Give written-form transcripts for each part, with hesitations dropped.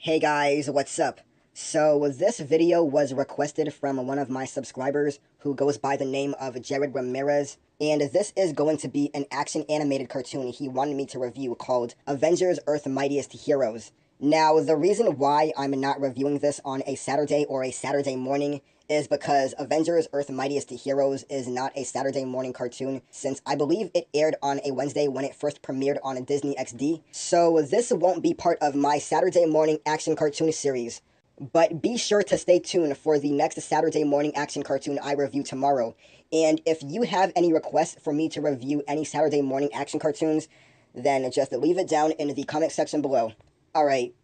Hey guys, what's up? So this video was requested from one of my subscribers who goes by the name of Jared Ramirez, and this is going to be an action animated cartoon he wanted me to review called Avengers Earth Mightiest Heroes. Now, the reason why I'm not reviewing this on a Saturday or a Saturday morning is because Avengers Earth Mightiest Heroes is not a Saturday morning cartoon, since I believe it aired on a Wednesday when it first premiered on Disney XD. So this won't be part of my Saturday morning action cartoon series. But be sure to stay tuned for the next Saturday morning action cartoon I review tomorrow. And if you have any requests for me to review any Saturday morning action cartoons, then just leave it down in the comment section below. Alright,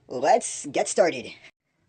let's get started.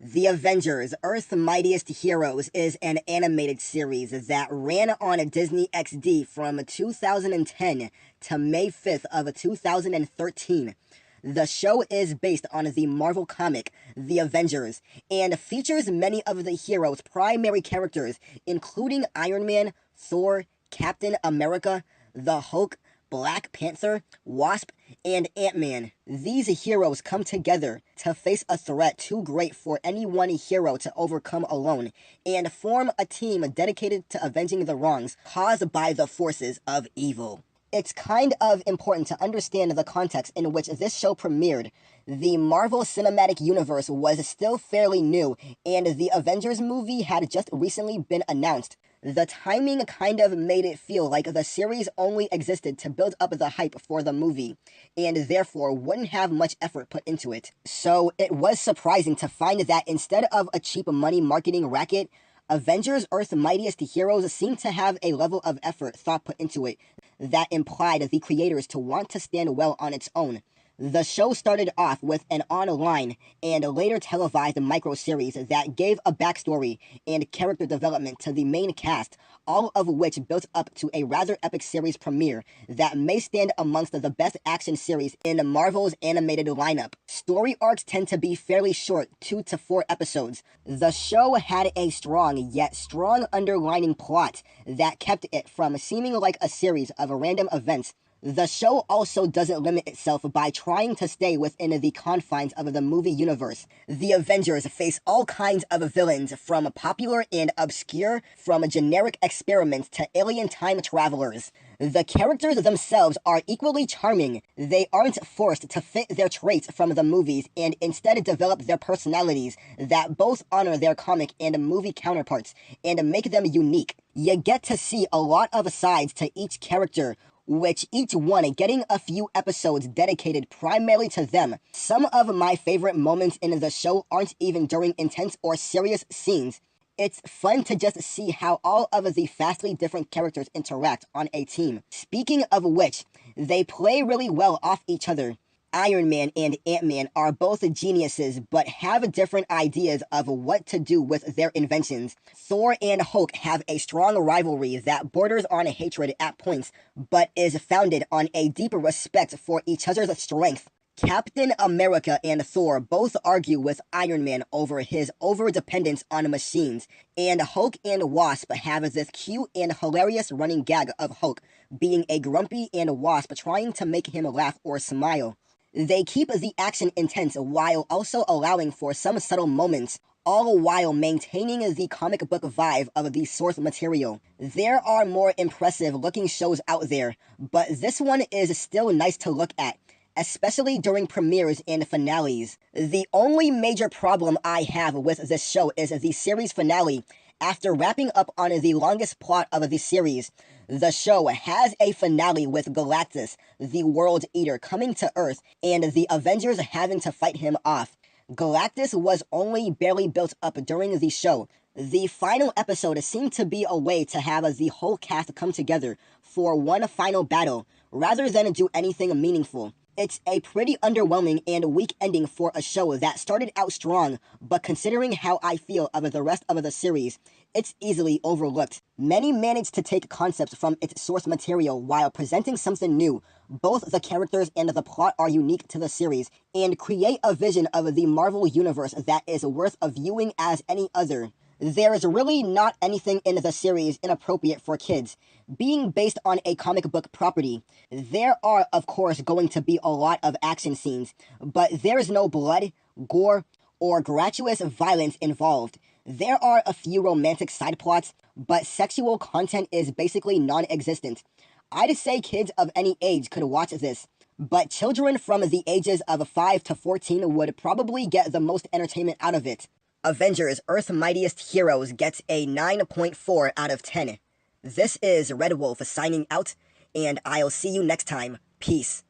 The Avengers Earth Mightiest Heroes is an animated series that ran on Disney XD from 2010 to May 5th of 2013. The show is based on the Marvel comic, The Avengers, and features many of the heroes' primary characters, including Iron Man, Thor, Captain America, the Hulk, Black Panther, Wasp, and Ant-Man. These heroes come together to face a threat too great for any one hero to overcome alone, and form a team dedicated to avenging the wrongs caused by the forces of evil. It's kind of important to understand the context in which this show premiered. The Marvel Cinematic Universe was still fairly new, and the Avengers movie had just recently been announced. The timing kind of made it feel like the series only existed to build up the hype for the movie, and therefore wouldn't have much effort put into it. So it was surprising to find that instead of a cheap money marketing racket, Avengers Earth Mightiest Heroes seemed to have a level of effort thought put into it that implied the creators to want to stand well on its own. The show started off with an online and later televised micro-series that gave a backstory and character development to the main cast, all of which built up to a rather epic series premiere that may stand amongst the best action series in Marvel's animated lineup. Story arcs tend to be fairly short, 2 to 4 episodes. The show had a strong yet strong underlining plot that kept it from seeming like a series of random events. The show also doesn't limit itself by trying to stay within the confines of the movie universe. The Avengers face all kinds of villains, from popular and obscure, from generic experiments to alien time travelers. The characters themselves are equally charming. They aren't forced to fit their traits from the movies and instead develop their personalities that both honor their comic and movie counterparts and make them unique. You get to see a lot of sides to each character, which each one getting a few episodes dedicated primarily to them. Some of my favorite moments in the show aren't even during intense or serious scenes. It's fun to just see how all of the vastly different characters interact on a team. Speaking of which, they play really well off each other. Iron Man and Ant-Man are both geniuses, but have different ideas of what to do with their inventions. Thor and Hulk have a strong rivalry that borders on hatred at points, but is founded on a deep respect for each other's strength. Captain America and Thor both argue with Iron Man over his overdependence on machines, and Hulk and Wasp have this cute and hilarious running gag of Hulk being a grumpy and Wasp trying to make him laugh or smile. They keep the action intense while also allowing for some subtle moments, all while maintaining the comic book vibe of the source material. There are more impressive looking shows out there, but this one is still nice to look at, especially during premieres and finales. The only major problem I have with this show is the series finale. After wrapping up on the longest plot of the series, the show has a finale with Galactus, the World Eater, coming to Earth and the Avengers having to fight him off. Galactus was only barely built up during the show. The final episode seemed to be a way to have the whole cast come together for one final battle, rather than do anything meaningful. It's a pretty underwhelming and weak ending for a show that started out strong, but considering how I feel of the rest of the series, it's easily overlooked. Many managed to take concepts from its source material while presenting something new. Both the characters and the plot are unique to the series, and create a vision of the Marvel Universe that is worth viewing as any other. There is really not anything in the series inappropriate for kids. Being based on a comic book property, there are, of course, going to be a lot of action scenes, but there is no blood, gore, or gratuitous violence involved. There are a few romantic side plots, but sexual content is basically non-existent. I'd say kids of any age could watch this, but children from the ages of 5 to 14 would probably get the most entertainment out of it. Avengers Earth's Mightiest Heroes gets a 9.4 out of 10. This is Red Wolf signing out, and I'll see you next time. Peace.